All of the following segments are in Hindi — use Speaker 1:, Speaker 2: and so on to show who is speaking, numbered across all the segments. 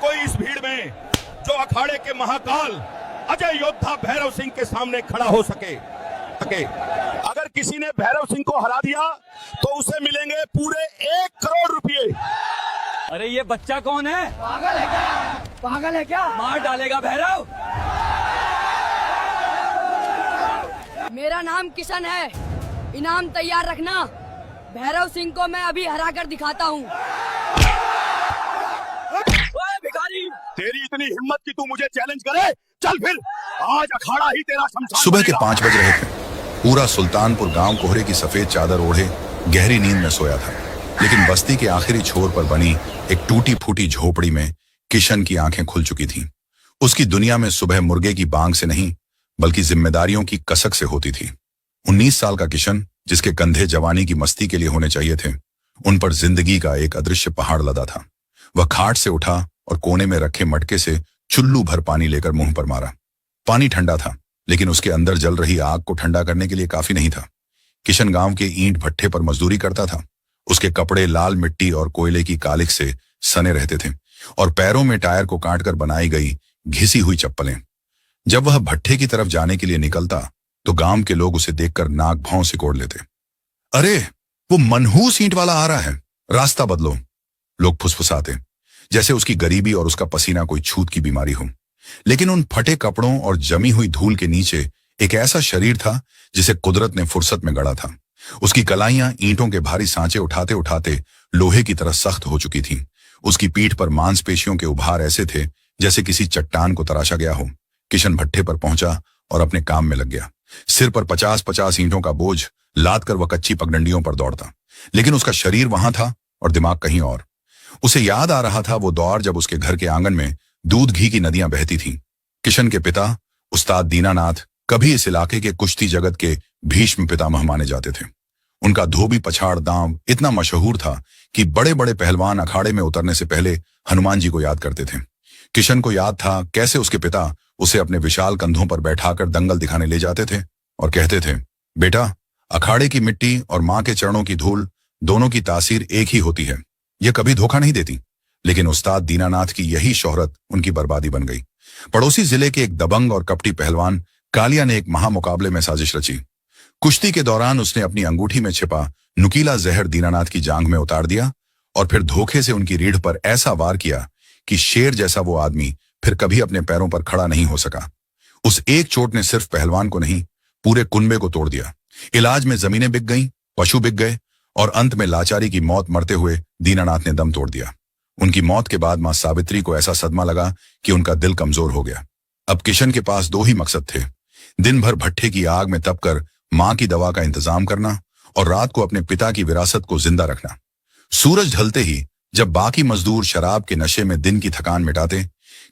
Speaker 1: कोई इस भीड़ में जो अखाड़े के महाकाल अजय योद्धा भैरव सिंह के सामने खड़ा हो सके। अगर किसी ने भैरव सिंह को हरा दिया तो उसे मिलेंगे पूरे 1 करोड़ रुपए।
Speaker 2: अरे ये बच्चा कौन है?
Speaker 3: पागल है क्या? पागल है क्या?
Speaker 2: मार डालेगा भैरव।
Speaker 3: मेरा नाम किशन है, इनाम तैयार रखना। भैरव सिंह को मैं अभी हरा कर दिखाता हूँ।
Speaker 2: भिखारी,
Speaker 1: तेरी इतनी हिम्मत कि तू मुझे चैलेंज करे? चल फिर, आज अखाड़ा ही तेरा शमशान।
Speaker 4: सुबह के 5 बज रहे थे। पूरा सुल्तानपुर गांव कोहरे की सफेद चादर ओढ़े गहरी नींद में सोया था, लेकिन बस्ती के आखिरी छोर पर बनी एक टूटी फूटी झोपड़ी में किशन की आंखें खुल चुकी थीं। उसकी दुनिया में सुबह मुर्गे की बांग से नहीं बल्कि जिम्मेदारियों की कसक से होती थी। 19 साल का किशन, जिसके कंधे जवानी की मस्ती के लिए होने चाहिए थे, उन पर जिंदगी का एक अदृश्य पहाड़ लदा था। वह खाट से उठा और कोने में रखे मटके से चुल्लू भर पानी लेकर मुंह पर मारा। पानी ठंडा था, लेकिन उसके अंदर जल रही आग को ठंडा करने के लिए काफी नहीं था। किशन गांव के ईंट भट्ठे पर मजदूरी करता था। उसके कपड़े लाल मिट्टी और कोयले की कालिख से सने रहते थे और पैरों में टायर को काटकर बनाई गई घिसी हुई चप्पलें। जब वह भट्ठे की तरफ जाने के लिए निकलता तो गांव के लोग उसे देखकर नाक भौं सिकोड़ लेते। अरे, वो मनहूस ईंट वाला आ रहा है, रास्ता बदलो, लोग फुसफुसाते, जैसे उसकी गरीबी और उसका पसीना कोई छूत की बीमारी हो। लेकिन उन फटे कपड़ों और जमी हुई धूल के नीचे एक ऐसा शरीर था जिसे कुदरत ने फुर्सत में गढ़ा था। उसकी कलाइयां ईंटों के भारी सांचे उठाते उठाते लोहे की तरह सख्त हो चुकी थीं। उसकी पीठ पर मांसपेशियों के उभार ऐसे थे जैसे किसी चट्टान को तराशा गया हो। किशन भट्ठे पर पहुंचा और अपने काम में लग गया। सिर पर 50-50 ईंटों का बोझ लाद कर वह कच्ची पगडंडियों पर दौड़ता, लेकिन उसका शरीर वहां था और दिमाग कहीं और। उसे याद आ रहा था वो दौर जब उसके घर के आंगन में दूध घी की नदियां बहती थीं। किशन के पिता उस्ताद दीनानाथ कभी इस इलाके के कुश्ती जगत के भीष्म पितामह माने जाते थे। उनका धोबी पछाड़ दांव इतना मशहूर था कि बड़े बड़े पहलवान अखाड़े में उतरने से पहले हनुमान जी को याद करते थे। किशन को याद था कैसे उसके पिता उसे अपने विशाल कंधों पर बैठाकर दंगल दिखाने ले जाते थे और कहते थे, बेटा, अखाड़े की मिट्टी और मां के चरणों की धूल दोनों की तासीर एक ही होती है, यह कभी धोखा नहीं देती। लेकिन उस्ताद दीनानाथ की यही शोहरत उनकी बर्बादी बन गई। पड़ोसी जिले के एक दबंग और कपटी पहलवान कालिया ने एक महामुकाबले में साजिश रची। कुश्ती के दौरान उसने अपनी अंगूठी में छिपा नुकीला जहर दीनानाथ की जांघ में उतार दिया और फिर धोखे से उनकी रीढ़ पर ऐसा वार किया कि शेर जैसा वो आदमी फिर कभी अपने पैरों पर खड़ा नहीं हो सका। उस एक चोट ने सिर्फ पहलवान को नहीं, पूरे कुनबे को तोड़ दिया। इलाज में जमीनें बिक गईं, पशु बिक गए और अंत में लाचारी की मौत मरते हुए दीनानाथ ने दम तोड़ दिया। उनकी मौत के बाद मां सावित्री को ऐसा सदमा लगा कि उनका दिल कमजोर हो गया। अब किशन के पास 2 ही मकसद थे, दिन भर भट्ठे की आग में तपकर मां की दवा का इंतजाम करना और रात को अपने पिता की विरासत को जिंदा रखना। सूरज ढलते ही जब बाकी मजदूर शराब के नशे में दिन की थकान मिटाते,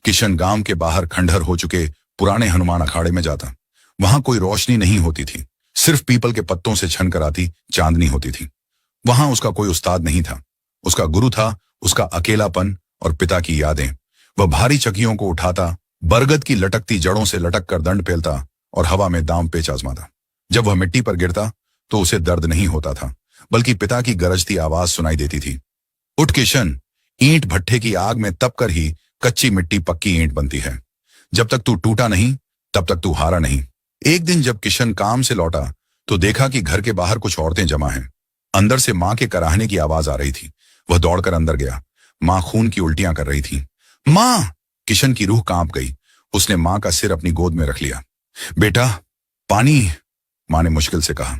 Speaker 4: किशन गांव के बाहर खंडहर हो चुके पुराने हनुमान अखाड़े में जाता। वहां कोई रोशनी नहीं होती थी, सिर्फ पीपल के पत्तों से छन कर आती चांदनी होती थी। वहां उसका कोई उस्ताद नहीं था, उसका गुरु था उसका अकेलापन और पिता की यादें। वह भारी चकियों को उठाता, बरगद की लटकती जड़ों से लटक कर दंड पेलता और हवा में दांव पेच आजमाता। जब वह मिट्टी पर गिरता तो उसे दर्द नहीं होता था, बल्कि पिता की गरजती आवाज सुनाई देती थी, उठ किशन, ईंट भट्ठे की आग में तप कर ही कच्ची मिट्टी पक्की ईंट बनती है। जब तक तू टूटा नहीं तब तक तू हारा नहीं। एक दिन जब किशन काम से लौटा तो देखा कि घर के बाहर कुछ औरतें जमा हैं। अंदर से मां के कराहने की आवाज आ रही थी। वह दौड़कर अंदर गया। मां खून की उल्टियां कर रही थी। मां! किशन की रूह कांप गई। उसने मां का सिर अपनी गोद में रख लिया। बेटा, पानी, मां ने मुश्किल से कहा।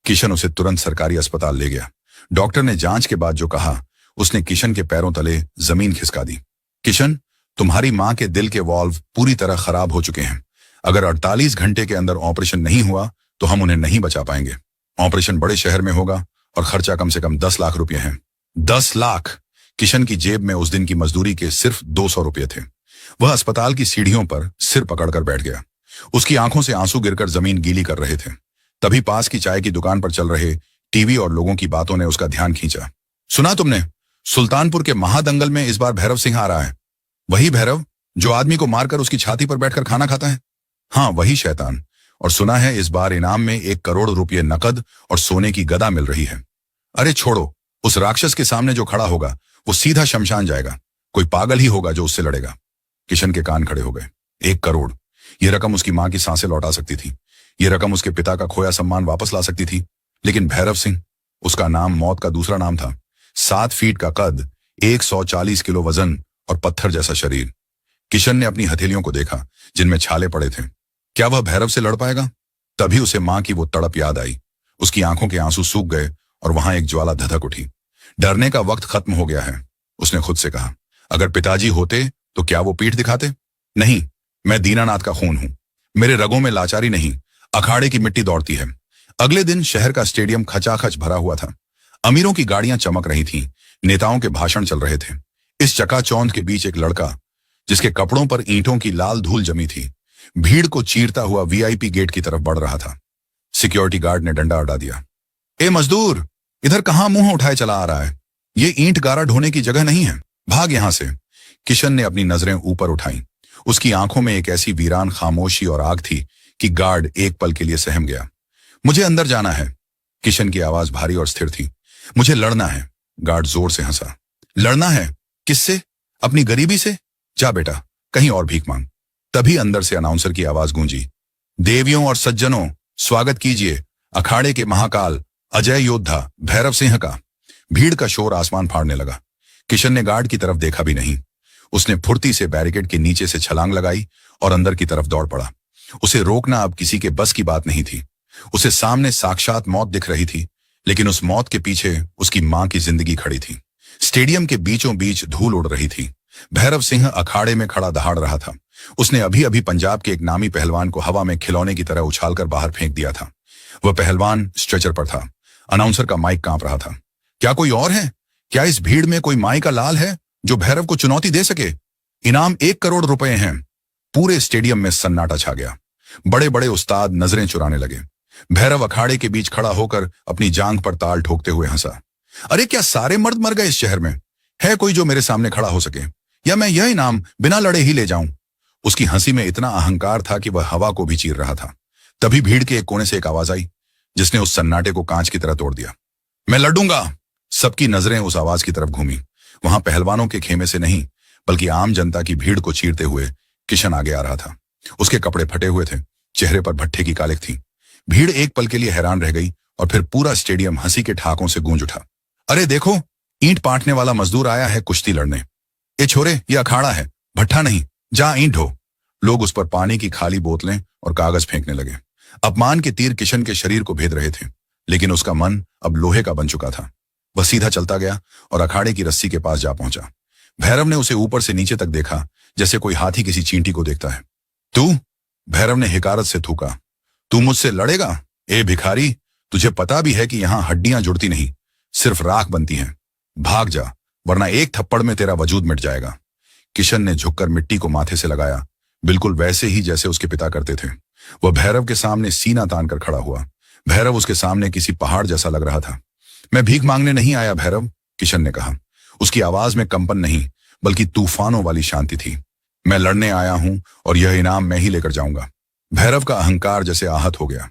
Speaker 4: किशन उसे तुरंत सरकारी अस्पताल ले गया। डॉक्टर ने जांच के बाद जो कहा, उसने किशन के पैरों तले जमीन खिसका दी। किशन, तुम्हारी मां के दिल के वाल्व पूरी तरह खराब हो चुके हैं। अगर 48 घंटे के अंदर ऑपरेशन नहीं हुआ तो हम उन्हें नहीं बचा पाएंगे। ऑपरेशन बड़े शहर में होगा और खर्चा कम से कम 10 लाख रुपए है। 10 लाख! किशन की जेब में उस दिन की मजदूरी के सिर्फ 200 रुपए थे। वह अस्पताल की सीढ़ियों पर सिर पकड़कर बैठ गया। उसकी आंखों से आंसू गिरकर जमीन गीली कर रहे थे। तभी पास की चाय की दुकान पर चल रहे टीवी और लोगों की बातों ने उसका ध्यान खींचा। सुना तुमने, सुल्तानपुर के महादंगल में इस बार भैरव सिंह आ रहा है। वही भैरव जो आदमी को मारकर उसकी छाती पर बैठकर खाना खाता है। हाँ, वही शैतान। और सुना है इस बार इनाम में 1 करोड़ रुपये नकद और सोने की गदा मिल रही है। अरे छोड़ो, उस राक्षस के सामने जो खड़ा होगा वो सीधा शमशान जाएगा। कोई पागल ही होगा जो उससे लड़ेगा। किशन के कान खड़े हो गए। 1 करोड़, यह रकम उसकी मां की सांसें लौटा सकती थी। यह रकम उसके पिता का खोया सम्मान वापस ला सकती थी। लेकिन भैरव सिंह, उसका नाम मौत का दूसरा नाम था। 7 फीट का कद, 140 किलो वजन और पत्थर जैसा शरीर। किशन ने अपनी हथेलियों को देखा जिनमें छाले पड़े थे। क्या वह भैरव से लड़ पाएगा? तभी उसे मां की वो तड़प याद आई। उसकी आंखों के आंसू सूख गए और वहां एक ज्वाला धधक उठी। डरने का वक्त खत्म हो गया है, उसने खुद से कहा। अगर पिताजी होते तो क्या वो पीठ दिखाते? नहीं, मैं दीनानाथ का खून हूं। मेरे रगों में लाचारी नहीं, अखाड़े की मिट्टी दौड़ती है। अगले दिन शहर का स्टेडियम खचाखच भरा हुआ था। अमीरों की गाड़ियां चमक रही थीं, नेताओं के भाषण चल रहे थे। इस चकाचौंध के बीच एक लड़का, जिसके कपड़ों पर ईंटों की लाल धूल जमी थी, भीड़ को चीरता हुआ वीआईपी गेट की तरफ बढ़ रहा था। सिक्योरिटी गार्ड ने डंडा अड़ा दिया। ए मजदूर, इधर कहां मुंह उठाए चला आ रहा है? ये ईंट गारा ढोने की जगह नहीं है, भाग यहां से। किशन ने अपनी नजरें ऊपर उठाई। उसकी आंखों में एक ऐसी वीरान खामोशी और आग थी कि गार्ड एक पल के लिए सहम गया। मुझे अंदर जाना है। किशन की आवाज भारी और स्थिर थी। मुझे लड़ना है। गार्ड जोर से हंसा। लड़ना है? किससे? अपनी गरीबी से? जा बेटा, कहीं और भीख मांग। तभी अंदर से अनाउंसर की आवाज गूंजी। देवियों और सज्जनों, स्वागत कीजिए अखाड़े के महाकाल अजय योद्धा भैरव सिंह का। भीड़ का शोर आसमान फाड़ने लगा। किशन ने गार्ड की तरफ देखा भी नहीं। उसने फुर्ती से बैरिकेड के नीचे से छलांग लगाई और अंदर की तरफ दौड़ पड़ा। उसे रोकना अब किसी के बस की बात नहीं थी। उसे सामने साक्षात मौत दिख रही थी, लेकिन उस मौत के पीछे उसकी मां की जिंदगी खड़ी थी। स्टेडियम के बीचों बीच धूल उड़ रही थी। भैरव सिंह अखाड़े में खड़ा दहाड़ रहा था। उसने अभी अभी पंजाब के एक नामी पहलवान को हवा में खिलौने की तरह उछालकर बाहर फेंक दिया था। वह पहलवान स्ट्रेचर पर था। अनाउंसर का माइक कांप रहा था। क्या कोई और है? क्या इस भीड़ में कोई माई का लाल है जो भैरव को चुनौती दे सके? इनाम 1 करोड़ रुपए हैं। पूरे स्टेडियम में सन्नाटा छा गया। बड़े बड़े उस्ताद नजरें चुराने लगे। भैरव अखाड़े के बीच खड़ा होकर अपनी जांघ पर ताल ठोकते हुए हंसा। अरे क्या सारे मर्द मर गए इस शहर में? है कोई जो मेरे सामने खड़ा हो सके, या मैं यह इनाम बिना लड़े ही ले जाऊं? उसकी हंसी में इतना अहंकार था कि वह हवा को भी चीर रहा था। तभी भीड़ के एक कोने से एक आवाज आई जिसने उस सन्नाटे को कांच की तरह तोड़ दिया। मैं लड़ूंगा। सबकी नजरें उस आवाज की तरफ घूमी। वहां पहलवानों के खेमे से नहीं, बल्कि आम जनता की भीड़ को चीरते हुए किशन आगे आ रहा था। उसके कपड़े फटे हुए थे, चेहरे पर भट्ठे की कालिख थी। भीड़ एक पल के लिए हैरान रह गई और फिर पूरा स्टेडियम हंसी के ठाकों से गूंज उठा। अरे देखो, ईंट पाटने वाला मजदूर आया है कुश्ती लड़ने। ए छोरे, ये अखाड़ा है, भट्ठा नहीं, जा ईंट ढो। लोग उस पर पानी की खाली बोतलें और कागज फेंकने लगे। अपमान के तीर किशन के शरीर को भेद रहे थे, लेकिन उसका मन अब लोहे का बन चुका था। वह सीधा चलता गया और अखाड़े की रस्सी के पास जा पहुंचा। भैरव ने उसे ऊपर से नीचे तक देखा, जैसे कोई हाथी किसी चींटी को देखता है। तू? भैरव ने हिकारत से थूका। तू मुझसे लड़ेगा? ए भिखारी, तुझे पता भी है कि यहां हड्डियां जुड़ती नहीं, सिर्फ राख बनती हैं। भाग जा, वरना एक थप्पड़ में तेरा वजूद मिट जाएगा। किशन ने झुककर मिट्टी को माथे से लगाया, बिल्कुल वैसे ही जैसे उसके पिता करते थे। वह भैरव के सामने सीना तान कर खड़ा हुआ। भैरव उसके सामने किसी पहाड़ जैसा लग रहा था। मैं भीख मांगने नहीं आया भैरव, किशन ने कहा। उसकी आवाज में कंपन नहीं, बल्कि तूफानों वाली शांति थी। मैं लड़ने आया हूं और यह इनाम मैं ही लेकर जाऊंगा। भैरव का अहंकार जैसे आहत हो गया।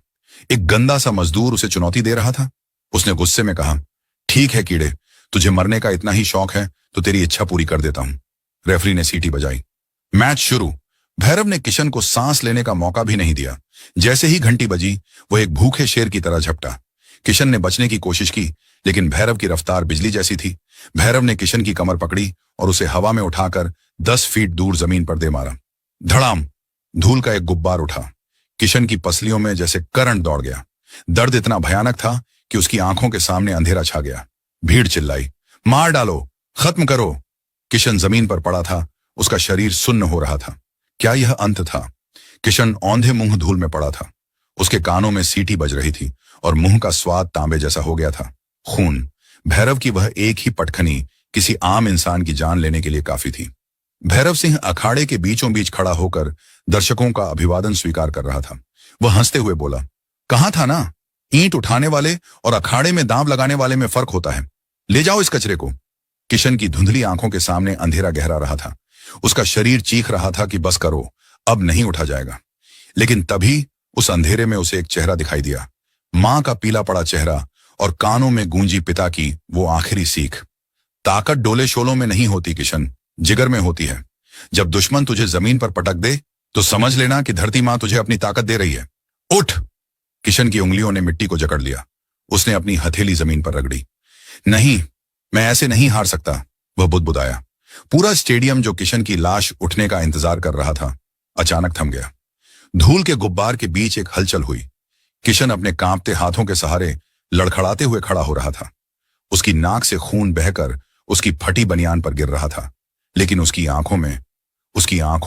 Speaker 4: एक गंदा सा मजदूर उसे चुनौती दे रहा था। उसने गुस्से में कहा, ठीक है कीड़े, तुझे मरने का इतना ही शौक है तो तेरी इच्छा पूरी कर देता हूं। रेफरी ने सीटी बजाई। मैच शुरू। भैरव ने किशन को सांस लेने का मौका भी नहीं दिया। जैसे ही घंटी बजी, वो एक भूखे शेर की तरह झपटा। किशन ने बचने की कोशिश की, लेकिन भैरव की रफ्तार बिजली जैसी थी। भैरव ने किशन की कमर पकड़ी और उसे हवा में उठाकर 10 फीट दूर जमीन पर दे मारा। धड़ाम! धूल का एक गुब्बार उठा। किशन की पसलियों में जैसे करंट दौड़ गया। दर्द इतना भयानक था कि उसकी आंखों के सामने अंधेरा छा गया। भीड़ चिल्लाई, मार डालो, खत्म करो। किशन जमीन पर पड़ा था, उसका शरीर सुन्न हो रहा था। क्या यह अंत था? किशन औंधे मुंह धूल में पड़ा था। उसके कानों में सीटी बज रही थी और मुंह का स्वाद तांबे जैसा हो गया था। खून। भैरव की वह एक ही पटखनी किसी आम इंसान की जान लेने के लिए काफी थी। भैरव सिंह अखाड़े के बीचों बीच खड़ा होकर दर्शकों का अभिवादन स्वीकार कर रहा था। वह हंसते हुए बोला, कहा था ना, ईंट उठाने वाले और अखाड़े में दांव लगाने वाले में फर्क होता है। ले जाओ इस कचरे को। किशन की धुंधली आंखों के सामने अंधेरा गहरा रहा था। उसका शरीर चीख रहा था कि बस करो, अब नहीं उठा जाएगा। लेकिन तभी उस अंधेरे में उसे एक चेहरा दिखाई दिया। मां का पीला पड़ा चेहरा और कानों में गूंजी पिता की वो आखिरी सीख। ताकत डोले शोलों में नहीं होती किशन, जिगर में होती है। जब दुश्मन तुझे जमीन पर पटक दे तो समझ लेना कि धरती मां तुझे अपनी ताकत दे रही है। उठ! किशन की उंगलियों ने मिट्टी को जकड़ लिया। उसने अपनी हथेली जमीन पर रगड़ी। नहीं, मैं ऐसे नहीं हार सकता, वह बुदबुदाया। पूरा स्टेडियम जो किशन की लाश उठने का इंतजार कर रहा था, अचानक थम गया। धूल के गुब्बार के बीच एक हलचल हुई। किशन अपने कांपते हाथों के सहारे लड़खड़ाते हुए खड़ा हो रहा था। उसकी नाक से खून बहकर उसकी फटी बनियान पर गिर रहा था, लेकिन उसकी आंखों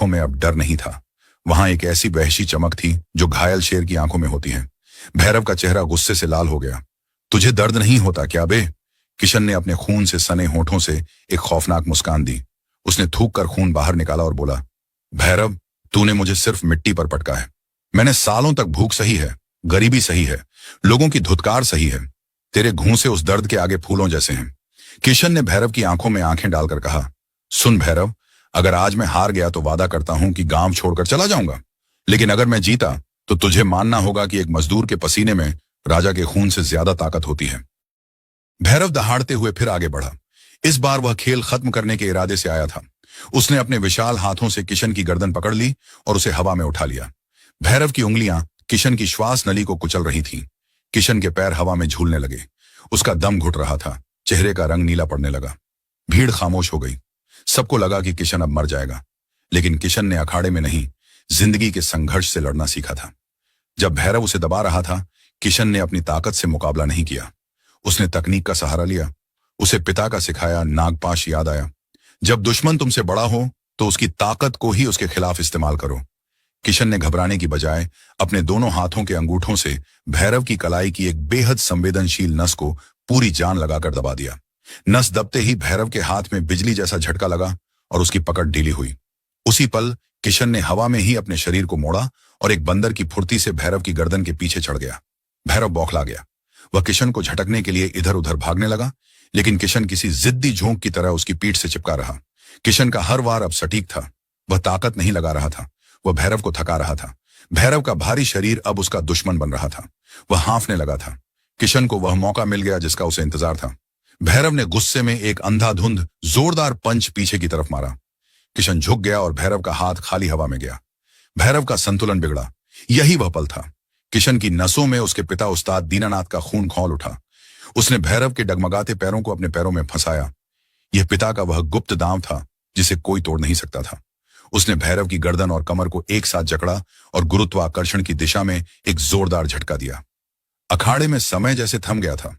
Speaker 4: में अब डर नहीं था। वहां एक ऐसी वहशी चमक थी जो घायल शेर की आंखों में होती है। भैरव का चेहरा गुस्से से लाल हो गया। तुझे दर्द नहीं होता क्या बे? किशन ने अपने खून से सने होठों से एक खौफनाक मुस्कान दी। उसने थूक कर खून बाहर निकाला और बोला, भैरव, तूने मुझे सिर्फ मिट्टी पर पटका है। मैंने सालों तक भूख सही है, गरीबी सही है, लोगों की धुतकार सही है। तेरे घूंसे उस दर्द के आगे फूलों जैसे हैं। किशन ने भैरव की आंखों में आंखें डालकर कहा, सुन भैरव, अगर आज मैं हार गया तो वादा करता हूं कि गांव छोड़कर चला जाऊंगा, लेकिन अगर मैं जीता तो तुझे मानना होगा कि एक मजदूर के पसीने में राजा के खून से ज्यादा ताकत होती है। भैरव दहाड़ते हुए फिर आगे बढ़ा। इस बार वह खेल खत्म करने के इरादे से आया था। उसने अपने विशाल हाथों से किशन की गर्दन पकड़ ली और उसे हवा में उठा लिया। भैरव की उंगलियां किशन की श्वास नली को कुचल रही थीं। किशन के पैर हवा में झूलने लगे। उसका दम घुट रहा था। चेहरे का रंग नीला पड़ने लगा। भीड़ खामोश हो गई। सबको लगा कि किशन अब मर जाएगा, लेकिन किशन ने अखाड़े में नहीं, जिंदगी के संघर्ष से लड़ना सीखा था। जब भैरव उसे दबा रहा था, किशन ने अपनी ताकत से मुकाबला नहीं किया। उसने तकनीक का सहारा लिया। उसे पिता का सिखाया नागपाश याद आया। जब दुश्मन तुमसे बड़ा हो तो उसकी ताकत को ही उसके खिलाफ इस्तेमाल करो। किशन ने घबराने की बजाय अपने दोनों हाथों के अंगूठों से भैरव की कलाई की एक बेहद संवेदनशील नस को पूरी जान लगाकर दबा दिया। नस दबते ही भैरव के हाथ में बिजली जैसा झटका लगा और उसकी पकड़ ढीली हुई। उसी पल किशन ने हवा में ही अपने शरीर को मोड़ा और एक बंदर की फुर्ती से भैरव की गर्दन के पीछे चढ़ गया। भैरव बौखला गया। वह किशन को झटकने के लिए इधर उधर भागने लगा, लेकिन किशन किसी जिद्दी झोंक की तरह उसकी पीठ से चिपका रहा। किशन का हर वार अब सटीक था। वह ताकत नहीं लगा रहा था, वह भैरव को थका रहा था। भैरव का भारी शरीर अब उसका दुश्मन बन रहा था। वह हांफने लगा था। किशन को वह मौका मिल गया जिसका उसे इंतजार था। भैरव ने गुस्से में एक अंधाधुंध जोरदार पंच पीछे की तरफ मारा। किशन झुक गया और भैरव का हाथ खाली हवा में गया। भैरव का संतुलन बिगड़ा। यही वह पल था। किशन की नसों में उसके पिता उस्ताद दीनानाथ का खून खौल उठा। उसने भैरव के डगमगाते पैरों को अपने पैरों में फंसाया। यह पिता का वह गुप्त दांव था जिसे कोई तोड़ नहीं सकता था। उसने भैरव की गर्दन और कमर को एक साथ जकड़ा और गुरुत्वाकर्षण की दिशा में एक जोरदार झटका दिया। अखाड़े में समय जैसे थम गया था।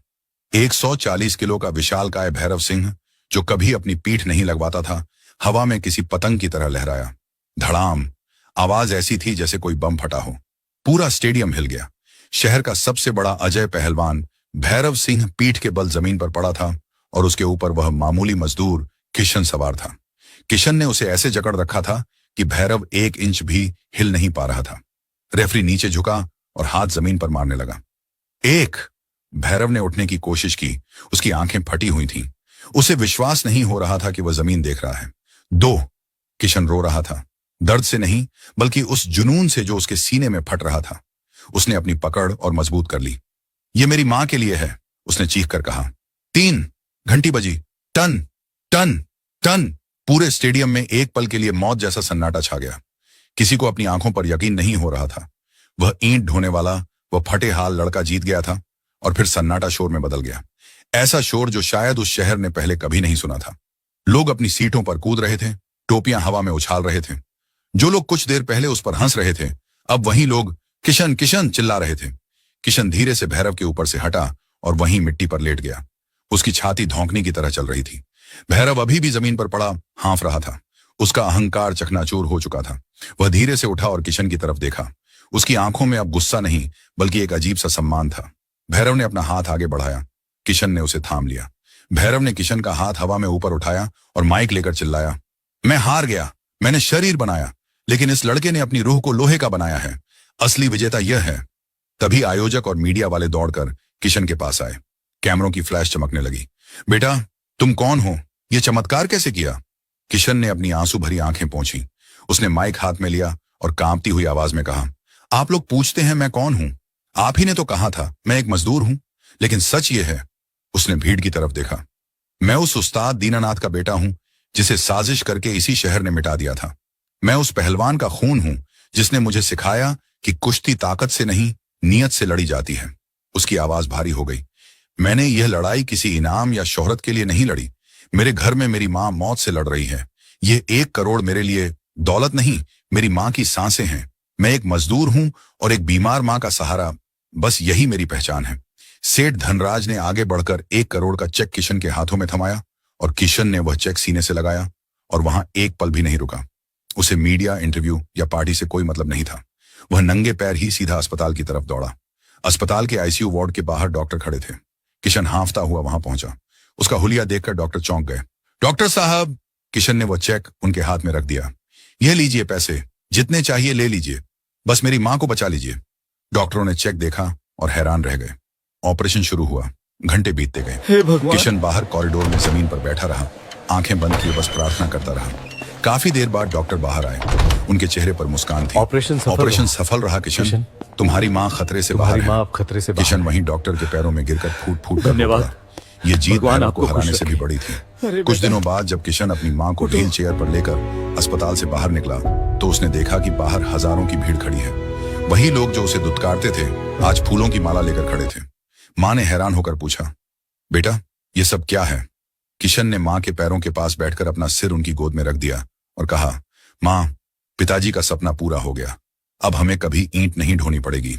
Speaker 4: 140 किलो का विशालकाय भैरव सिंह, जो कभी अपनी पीठ नहीं लगवाता था, हवा में किसी पतंग की तरह लहराया। धड़ाम! आवाज ऐसी थी जैसे कोई बम फटा हो। पूरा स्टेडियम हिल गया। शहर का सबसे बड़ा अजय पहलवान भैरव सिंह पीठ के बल जमीन पर पड़ा था और उसके ऊपर वह मामूली मजदूर किशन सवार था। किशन ने उसे ऐसे जकड़ रखा था कि भैरव 1 इंच भी हिल नहीं पा रहा था। रेफरी नीचे झुका और हाथ जमीन पर मारने लगा। 1! भैरव ने उठने की कोशिश की। उसकी आंखें फटी हुई थीं। उसे विश्वास नहीं हो रहा था कि वह जमीन देख रहा है। 2! किशन रो रहा था, दर्द से नहीं बल्कि उस जुनून से जो उसके सीने में फट रहा था। उसने अपनी पकड़ और मजबूत कर ली। ये मेरी मां के लिए है, उसने चीख कर कहा। 3! घंटी बजी। टन टन टन! पूरे स्टेडियम में एक पल के लिए मौत जैसा सन्नाटा छा गया। किसी को अपनी आंखों पर यकीन नहीं हो रहा था। वह ईंट ढोने वाला, वह फटे हाल लड़का जीत गया था और फिर सन्नाटा शोर में बदल गया। ऐसा शोर जो शायद उस शहर ने पहले कभी नहीं सुना था। लोग अपनी सीटों पर कूद रहे थे, टोपियां हवा में उछाल रहे थे। जो लोग कुछ देर पहले उस पर हंस रहे थे, अब वही लोग किशन किशन चिल्ला रहे थे। किशन धीरे से भैरव के ऊपर से हटा और वहीं मिट्टी पर लेट गया। उसकी छाती धौंकने की तरह चल रही थी। भैरव अभी भी जमीन पर पड़ा हाँफ रहा था। उसका अहंकार चकनाचूर हो चुका था। वह धीरे से उठा और किशन की तरफ देखा। उसकी आंखों में अब गुस्सा नहीं बल्कि एक अजीब सा सम्मान था। भैरव ने अपना हाथ आगे बढ़ाया। किशन ने उसे थाम लिया। भैरव ने किशन का हाथ हवा में ऊपर उठाया और माइक लेकर चिल्लाया, मैं हार गया। मैंने शरीर बनाया, लेकिन इस लड़के ने अपनी रूह को लोहे का बनाया है। असली विजेता यह है। तभी आयोजक और मीडिया वाले दौड़कर किशन के पास आए। कैमरों की फ्लैश चमकने लगी। बेटा, तुम कौन हो? यह चमत्कार कैसे किया? किशन ने अपनी आंसू भरी आंखें पोंछी। उसने माइक हाथ में लिया और कांपती हुई आवाज में कहा, आप लोग पूछते हैं मैं कौन हूं? आप ही ने तो कहा था मैं एक मजदूर हूं, लेकिन सच ये है। उसने भीड़ की तरफ देखा। मैं उस उस्ताद दीनानाथ का बेटा हूं। जिसे साजिश करके इसी शहर ने मिटा दिया था। मैं उस पहलवान का खून हूं जिसने मुझे सिखाया कि कुश्ती ताकत से नहीं, नियत से लड़ी जाती है। उसकी आवाज भारी हो गई। मैंने यह लड़ाई किसी इनाम या शोहरत के लिए नहीं लड़ी। मेरे घर में मेरी मां मौत से लड़ रही है। ये 1 करोड़ मेरे लिए दौलत नहीं, मेरी मां की सांसें हैं। मैं एक मजदूर हूं और एक बीमार मां का सहारा, बस यही मेरी पहचान है। सेठ धनराज ने आगे बढ़कर 1 करोड़ का चेक किशन के हाथों में थमाया और किशन ने वह चेक सीने से लगाया और वहां एक पल भी नहीं रुका। उसे मीडिया, इंटरव्यू या पार्टी से कोई मतलब नहीं था। वह नंगे पैर ही सीधा अस्पताल की तरफ दौड़ा। अस्पताल के आईसीयू वार्ड के बाहर डॉक्टर खड़े थे। किशन हांफता हुआ वहां पहुंचा। उसका हुलिया देखकर डॉक्टर चौंक गए। डॉक्टर साहब, किशन ने वह चेक उनके हाथ में रख दिया। यह लीजिए पैसे, जितने चाहिए ले लीजिए, बस मेरी मां को बचा लीजिए। डॉक्टरों ने चेक देखा और हैरान रह गए। ऑपरेशन शुरू हुआ। घंटे बीतते गए।
Speaker 5: हे भगवान।
Speaker 4: किशन बाहर कॉरिडोर में जमीन पर बैठा रहा, आंखें बंद किए बस प्रार्थना करता रहा। काफी देर बाद डॉक्टर बाहर आए। उनके चेहरे पर मुस्कान थी।
Speaker 5: ऑपरेशन
Speaker 4: सफल रहा किशन। तुम्हारी मां खतरे से बाहर
Speaker 5: तुम्हारी
Speaker 4: है।
Speaker 5: मां अब खतरे से बाहर
Speaker 4: किशन वहीं डॉक्टर के पैरों में गिरकर फूट फूट कर
Speaker 5: धन्यवाद।
Speaker 4: रोता। ये जीत
Speaker 5: भगवान
Speaker 4: भैरव को
Speaker 5: आपको खुश
Speaker 4: हराने से भी
Speaker 5: रखे।
Speaker 4: बड़ी थी।
Speaker 5: अरे
Speaker 4: कुछ
Speaker 5: बेटा।
Speaker 4: दिनों बाद जब किशन अपनी मां को व्हील चेयर पर लेकर अस्पताल से बाहर निकला तो उसने देखा कि बाहर हजारों की भीड़ खड़ी है। वही लोग जो उसे दुत्कारते थे आज फूलों की माला लेकर खड़े थे। मां ने हैरान होकर पूछा, बेटा ये सब क्या है? किशन ने मां के पैरों के पास बैठकर अपना सिर उनकी गोद में रख दिया और कहा, मां, पिताजी का सपना पूरा हो गया। अब हमें कभी ईंट नहीं ढोनी पड़ेगी।